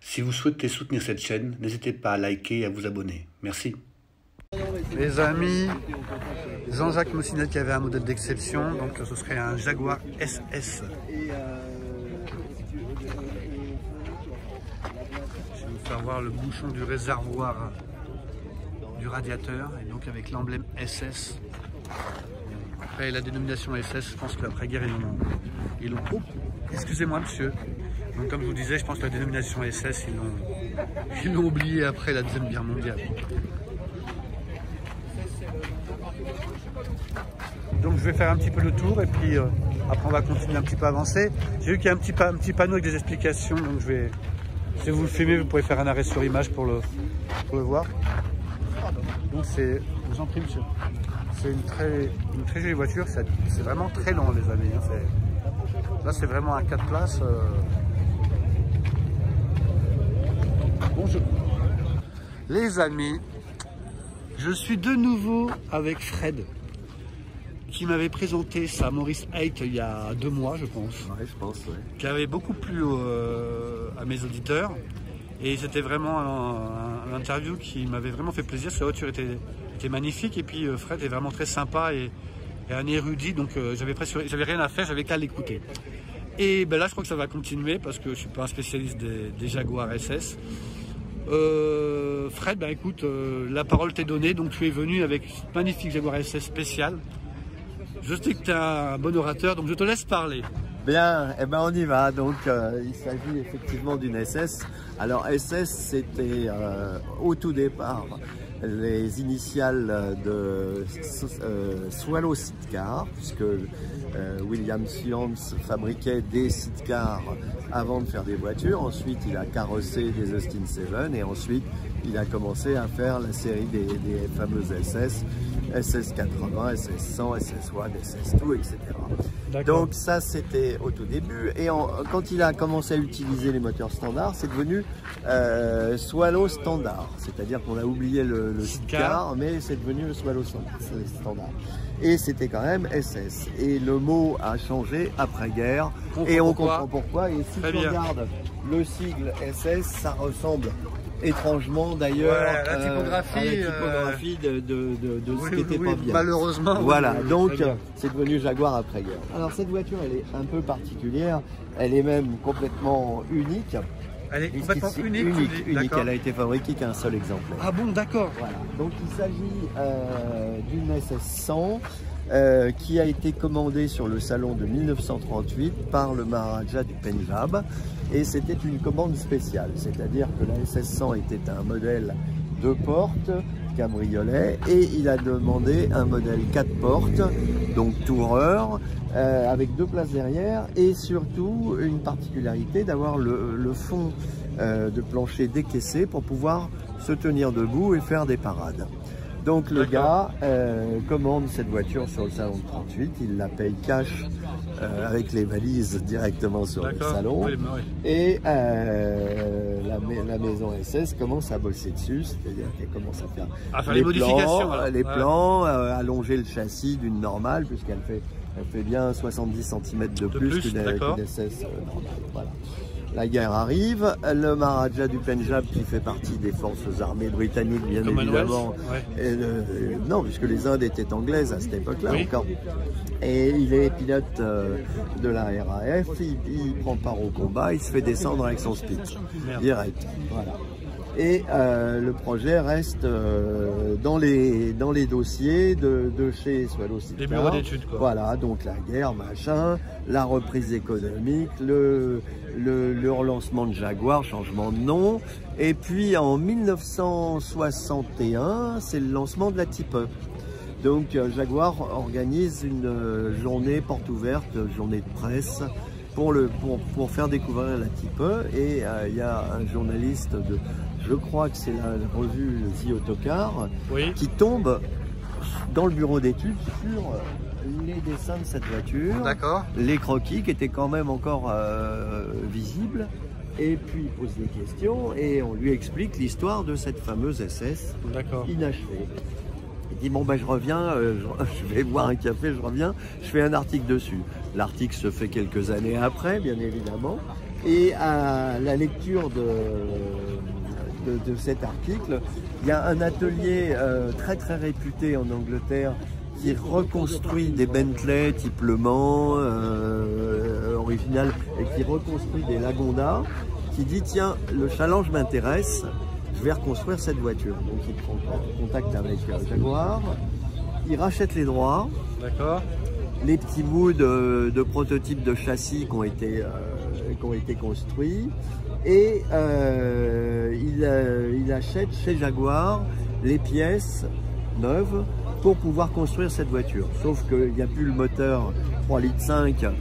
Si vous souhaitez soutenir cette chaîne, n'hésitez pas à liker et à vous abonner. Merci. Les amis, Jean-Jacques Mossinel qui avait un modèle d'exception, donc ce serait un Jaguar SS. Je vais vous faire voir le bouchon du réservoir du radiateur, et donc avec l'emblème SS. Après la dénomination SS, je pense qu'après-guerre ils l'ont... Oh, excusez-moi monsieur. Donc comme je vous disais, je pense que la dénomination SS, ils l'ont oublié après la Deuxième Guerre mondiale. Donc je vais faire un petit peu le tour et puis après on va continuer un petit peu à avancer. J'ai vu qu'il y a un petit panneau avec des explications, donc je vais vous le filmer, vous pouvez faire un arrêt sur image pour le voir. Donc c'est, je vous en prie monsieur, c'est une très jolie voiture, c'est vraiment très long les amis. Là c'est vraiment un 4 places. Bonjour. Les amis, je suis de nouveau avec Fred, qui m'avait présenté sa Morris 8 il y a 2 mois, je pense. Ouais, je pense, ouais. Qui avait beaucoup plu à mes auditeurs. Et c'était vraiment un interview qui m'avait vraiment fait plaisir. Sa voiture était magnifique. Et puis Fred est vraiment très sympa et un érudit. Donc j'avais rien à faire, j'avais qu'à l'écouter. Et ben là, je crois que ça va continuer parce que je ne suis pas un spécialiste des Jaguar SS. Fred, ben écoute, la parole t'est donnée. Donc tu es venu avec cette magnifique Jaguar SS spéciale. Je sais que tu es un bon orateur, donc je te laisse parler. Bien, eh ben on y va. Donc il s'agit effectivement d'une SS. Alors SS, c'était au tout départ les initiales de Swallow Sidecar, puisque William Simmons fabriquait des sidecars avant de faire des voitures. Ensuite, il a carrossé des Austin 7 et ensuite, il a commencé à faire la série des fameuses SS, SS80, SS100, SS1, SS2, etc. Donc ça, c'était au tout début. Et quand il a commencé à utiliser les moteurs standards, c'est devenu Swallow Standard. C'est-à-dire qu'on a oublié le sidecar, mais c'est devenu le Swallow Standard. Et c'était quand même SS. Et le mot a changé après-guerre. Et on comprend pourquoi. Et si tu regardes le sigle SS, ça ressemble étrangement d'ailleurs la typographie, de ce qui n'était pas bien. Malheureusement. Voilà, donc c'est devenu Jaguar après-guerre. Alors cette voiture, elle est un peu particulière. Elle est même complètement unique. Elle est complètement unique. Elle a été fabriquée qu'un seul exemplaire. Ah bon, d'accord. Voilà. Donc il s'agit d'une SS100 qui a été commandée sur le salon de 1938 par le Maharaja du Pendjab. Et c'était une commande spéciale, c'est-à-dire que la SS100 était un modèle 2 portes, cabriolet, et il a demandé un modèle 4 portes, donc tourer, avec 2 places derrière, et surtout une particularité d'avoir le fond de plancher décaissé pour pouvoir se tenir debout et faire des parades. Donc le gars commande cette voiture sur le salon de 38, il la paye cash avec les valises directement sur le salon. Oui, oui. Et la maison SS commence à bosser dessus, c'est-à-dire qu'elle commence à faire les plans, allonger le châssis d'une normale, puisqu'elle fait bien 70 cm de plus qu'une SS normale. Voilà. La guerre arrive, le Maharaja du Pendjab, qui fait partie des forces armées britanniques, bien évidemment. Non, puisque les Indes étaient anglaises à cette époque-là encore. Et il est pilote de la RAF, il prend part au combat, il se fait descendre avec son Spitz, direct. Voilà. Et le projet reste dans les dossiers de chez Swallow Sidecar. Les bureaux d'études, quoi. Voilà, donc la guerre, machin, la reprise économique, le relancement de Jaguar, changement de nom. Et puis en 1961, c'est le lancement de la Type E. Donc Jaguar organise une journée porte ouverte, journée de presse, pour faire découvrir la Type E. Et il y a un journaliste je crois que c'est la revue The Autocar, qui tombe dans le bureau d'études sur les dessins de cette voiture, les croquis qui étaient quand même encore visibles, et puis il pose des questions et on lui explique l'histoire de cette fameuse SS inachevée. Il dit bon ben je reviens, je vais boire un café, je reviens, je fais un article dessus. L'article se fait quelques années après, bien évidemment. Et à la lecture de cet article, il y a un atelier très très réputé en Angleterre qui reconstruit des Bentley type Le Mans original et qui reconstruit des Lagonda, qui dit tiens, le challenge m'intéresse, je vais reconstruire cette voiture. Donc il prend contact avec Jaguar, il rachète les droits, les petits bouts de prototypes de châssis qui ont été construits, et il achète chez Jaguar les pièces neuves pour pouvoir construire cette voiture. Sauf qu'il n'y a plus le moteur 3,5 litres.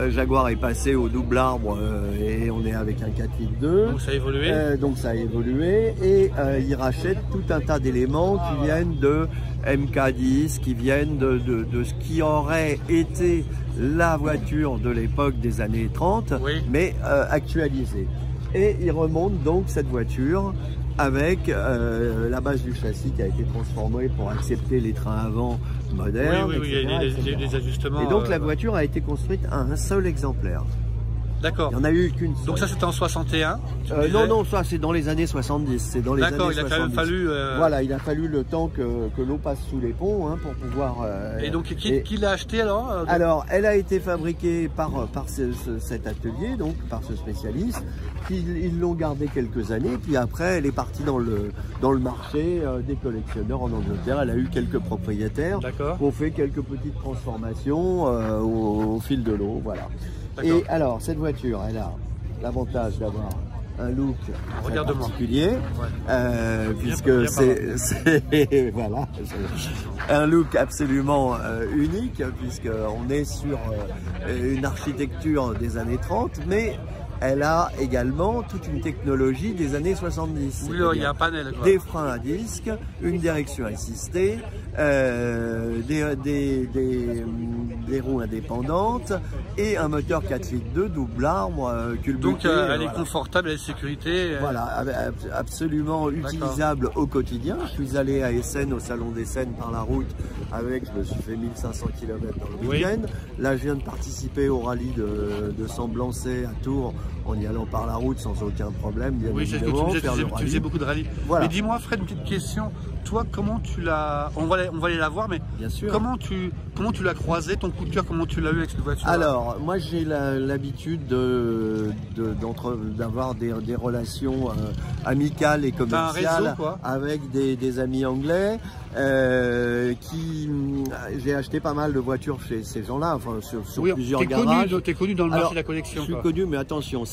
Jaguar est passé au double arbre et on est avec un 4,2 litres. Donc ça a évolué. Donc ça a évolué et il rachète tout un tas d'éléments qui viennent de MK10, qui viennent de ce qui aurait été la voiture de l'époque des années 30, mais actualisée. Et il remonte donc cette voiture avec la base du châssis qui a été transformée pour accepter les trains avant modernes. Oui, il y a eu des ajustements. Et donc la voiture a été construite à un seul exemplaire. D'accord. Il n'y en a eu qu'une seule. Donc ça c'était en 61 non, ça c'est dans les années 70. C'est dans les années 70. D'accord, il a quand même fallu... Voilà, il a fallu le temps que l'eau passe sous les ponts pour pouvoir... Et donc qui l'a acheté alors Alors, elle a été fabriquée par cet atelier, donc par ce spécialiste. Ils l'ont gardée quelques années, puis après elle est partie dans le marché des collectionneurs en Angleterre. Elle a eu quelques propriétaires qui ont fait quelques petites transformations au fil de l'eau, voilà. Et alors, cette voiture, elle a l'avantage d'avoir un look très particulier, puisque c'est voilà, un look absolument unique, puisqu'on est sur une architecture des années 30, mais elle a également toute une technologie des années 70. Oui, il y a un panel. Des freins à disque, une direction assistée, des roues indépendantes et un moteur 4,2 litres double arbre culbuté. Donc elle est confortable, elle est sécurité. Voilà, absolument utilisable au quotidien. Je suis allé à Essen, au Salon d'Essen par la route je me suis fait 1500 km dans le week-end. Là, je viens de participer au rallye de Samblancet à Tours en y allant par la route sans aucun problème. Oui, c'est ce que tu faisais beaucoup de rallye. Voilà. Mais dis-moi Fred, une petite question. Toi, comment tu l'as... On va aller la voir, mais bien sûr. Comment tu l'as croisé, ton coup de cœur, comment tu l'as eu avec cette voiture? Alors, moi j'ai l'habitude d'avoir des relations amicales et commerciales avec des amis anglais j'ai acheté pas mal de voitures chez ces gens-là, enfin sur plusieurs garages. Tu es connu dans le marché de la collection. Je suis connu, mais attention,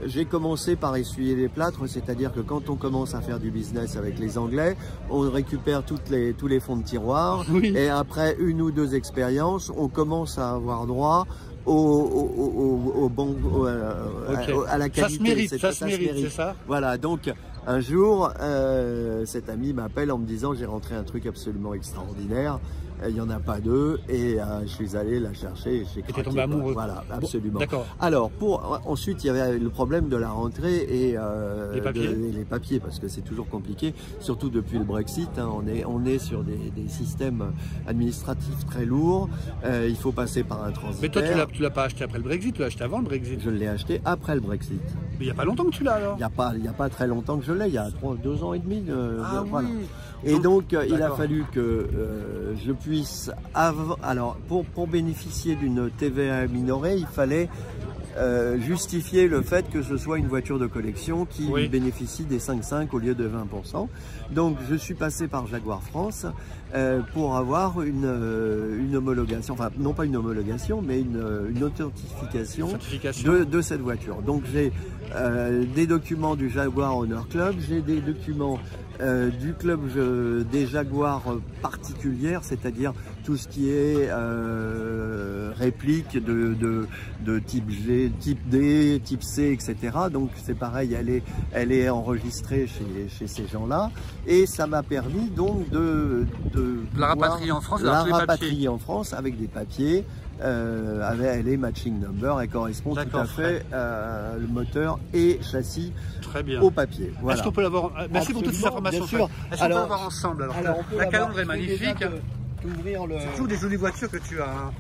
j'ai commencé par essuyer les plâtres, c'est-à-dire que quand on commence à faire du business avec les Anglais, on récupère tous les fonds de tiroir et après une ou deux expériences, on commence à avoir droit à la qualité. Ça se mérite, c'est ça? Voilà, donc un jour, cet ami m'appelle en me disant j'ai rentré un truc absolument extraordinaire. Il n'y en a pas deux et je suis allé la chercher et j'ai craqué. Tombé amoureux. Voilà, absolument. D'accord. Alors, ensuite, il y avait le problème de la rentrée et les papiers, parce que c'est toujours compliqué, surtout depuis le Brexit. On est sur des systèmes administratifs très lourds. Il faut passer par un transfert. Mais toi, tu l'as pas acheté après le Brexit, tu l'as acheté avant le Brexit. Je l'ai acheté après le Brexit. Mais il n'y a pas longtemps que tu l'as alors? Il n'y a pas très longtemps que je l'ai, il y a 2 ans et demi. Voilà. Oui. Et donc, il a fallu que je puisse... Alors, pour bénéficier d'une TVA minorée, il fallait justifier le fait que ce soit une voiture de collection qui bénéficie des 5,5 au lieu de 20%. Donc, je suis passé par Jaguar France pour avoir une homologation, enfin, non pas une homologation, mais une authentification de cette voiture. Donc, j'ai des documents du Jaguar Honor Club, j'ai des documents du club des Jaguars particulières, c'est-à-dire tout ce qui est réplique de type G, type D, type C, etc. Donc c'est pareil, elle est enregistrée chez ces gens-là, et ça m'a permis donc de la rapatrier en France, avec des papiers. Elle est matching number, elle correspond tout à fait le moteur et châssis au papier. Voilà. Est-ce qu'on peut l'avoir? Merci pour toutes ces informations. Est-ce qu'on peut l'avoir ensemble? La calandre est magnifique. C'est toujours des jolies voitures que tu as.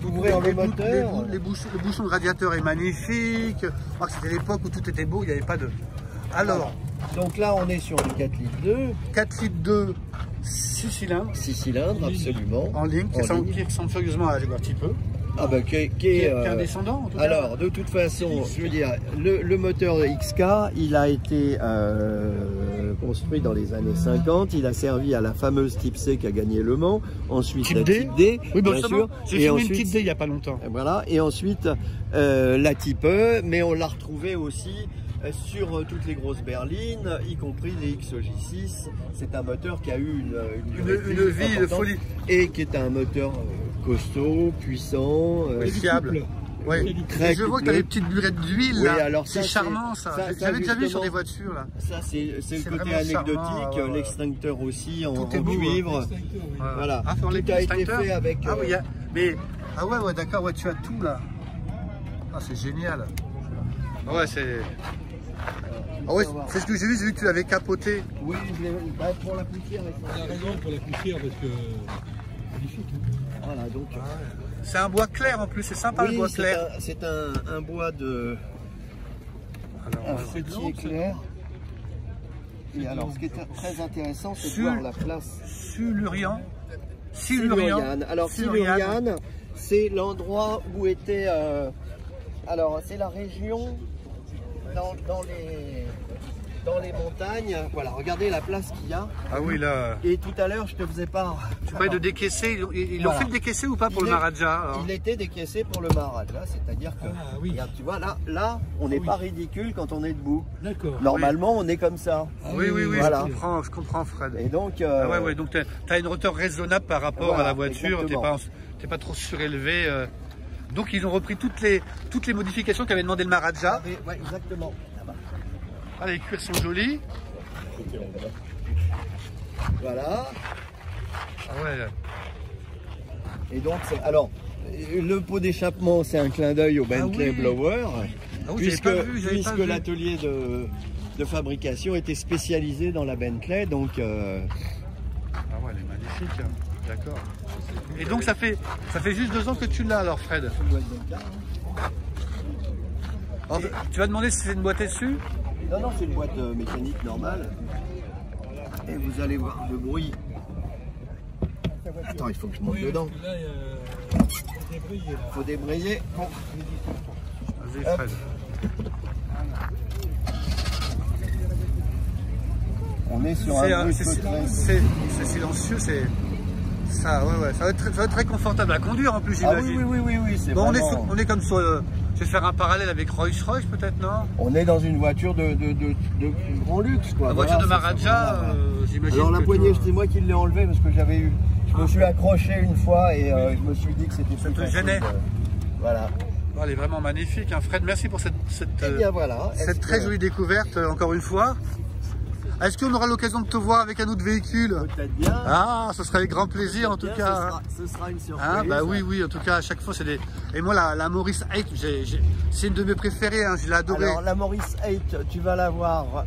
Ouvrir le moteur. Le bouchon de radiateur est magnifique. Oh, c'était l'époque où tout était beau, il n'y avait pas de... Alors, donc là, on est sur le 4 litres 2. 4 litres 2, 6 cylindres. 6 cylindres, absolument. En ligne, qui ressemble furieusement à la Jaguar Type E. Ah bah, qui est un descendant, en tout cas. Alors, de toute façon, je veux dire, le moteur XK, il a été construit dans les années 50. Il a servi à la fameuse Type C qui a gagné Le Mans. Ensuite, Type la D. Type D, Oui, bien sûr. J'ai filmé une Type D il n'y a pas longtemps. Voilà. Et ensuite, la Type E, mais on l'a retrouvée aussi sur toutes les grosses berlines, y compris les XJ6. C'est un moteur qui a eu une vie de folie. Et qui est un moteur costaud, puissant, fiable. Ouais. Très je vois que tu as des petites burettes d'huile. Oui, alors c'est charmant ça. J'avais déjà vu sur des voitures là. Ça c'est le côté anecdotique. L'extincteur aussi en cuivre. Voilà. Ah, tout a été fait avec. Ah oui, mais ah ouais d'accord, ouais, tu as tout là. Ah c'est génial. Ouais c'est. Ah ouais, c'est ce que j'ai vu que tu l'avais capoté. Oui, pour la poussière. Il a raison pour la poussière parce que c'est magnifique. Voilà, donc. C'est un bois clair en plus, c'est sympa le bois clair. C'est un bois de. Un fruitier clair. Et alors, ce qui est très intéressant, c'est de voir la place. Silurian. Alors, Silurian, c'est l'endroit où était. Alors, c'est la région dans les montagnes. Voilà, regardez la place qu'il y a. Ah oui, là. Et tout à l'heure, je te faisais part. Tu parlais de décaisser. Ils l'ont fait décaisser ou pas pour le Maharaja? Il était décaissé pour le Maharaja, c'est-à-dire que, regarde, tu vois, là on n'est pas ridicule quand on est debout. D'accord. Normalement, on est comme ça. Oui, voilà. je comprends, Fred. Et donc, donc tu as une hauteur raisonnable par rapport à la voiture. T'es pas trop surélevé. Donc ils ont repris toutes les modifications qu'avait demandé le Maharaja. Oui, exactement. Ah, les cuirs sont jolis. Voilà. Ah ouais. Et donc, alors, le pot d'échappement, c'est un clin d'œil au Bentley Blower, puisque l'atelier de fabrication était spécialisé dans la Bentley, donc. Ah ouais, elle est magnifique. Hein. D'accord. Et donc ça fait juste 2 ans que tu l'as alors, Fred. Alors, tu vas demander si c'est une boîte SU? Non, c'est une boîte mécanique normale. Et vous allez voir le bruit. Attends, il faut que je monte dedans. Il faut débrayer. Bon. Vas-y, Fred. On est sur un bruit c'est silencieux, c'est... Ça, ça va être très confortable à conduire en plus, j'imagine. Ah oui, c'est bon, vraiment... on est comme sur... je vais faire un parallèle avec Rolls-Royce peut-être, non? On est dans une voiture de grand luxe, quoi. La voiture de Maharaja, j'imagine. Alors la poignée, c'est moi qui l'ai enlevée parce que j'avais eu... Je me suis accroché une fois et je me suis dit que c'était plus facile. Gênait. Voilà. Oh, elle est vraiment magnifique, hein. Fred, merci pour cette très jolie découverte, encore une fois. Est-ce qu'on aura l'occasion de te voir avec un autre véhicule? Peut-être bien. Ah, ce serait avec grand plaisir en tout cas. Ce sera une surprise. Ah, bah oui, en tout cas, à chaque fois, c'est des... Et moi, la Morris 8, c'est une de mes préférées, hein, je l'ai adorée. Alors, la Morris 8, tu vas la voir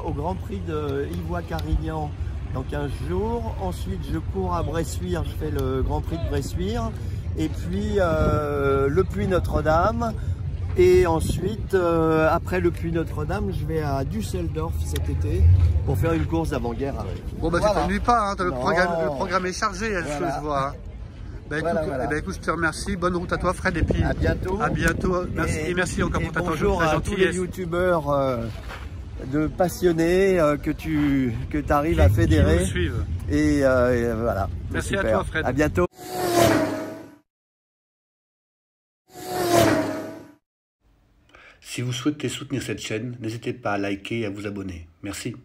au Grand Prix de Ivoire-Carignan dans 15 jours. Ensuite, je cours à Bressuire, je fais le Grand Prix de Bressuire. Et puis, le Puy Notre-Dame. Et ensuite, après le Puy Notre-Dame, je vais à Düsseldorf cet été pour faire une course d'avant-guerre avec. Bon, bah tu t'ennuies pas, hein, le programme est chargé, ce que je vois. Bah, écoute, je te remercie, bonne route à toi Fred, et puis à bientôt. Merci, et merci encore pour ta bonjour à tous les youtubeurs de passionnés que tu arrives à fédérer. Qui nous suivent. Et voilà. Merci à toi Fred. À bientôt. Si vous souhaitez soutenir cette chaîne, n'hésitez pas à liker et à vous abonner. Merci.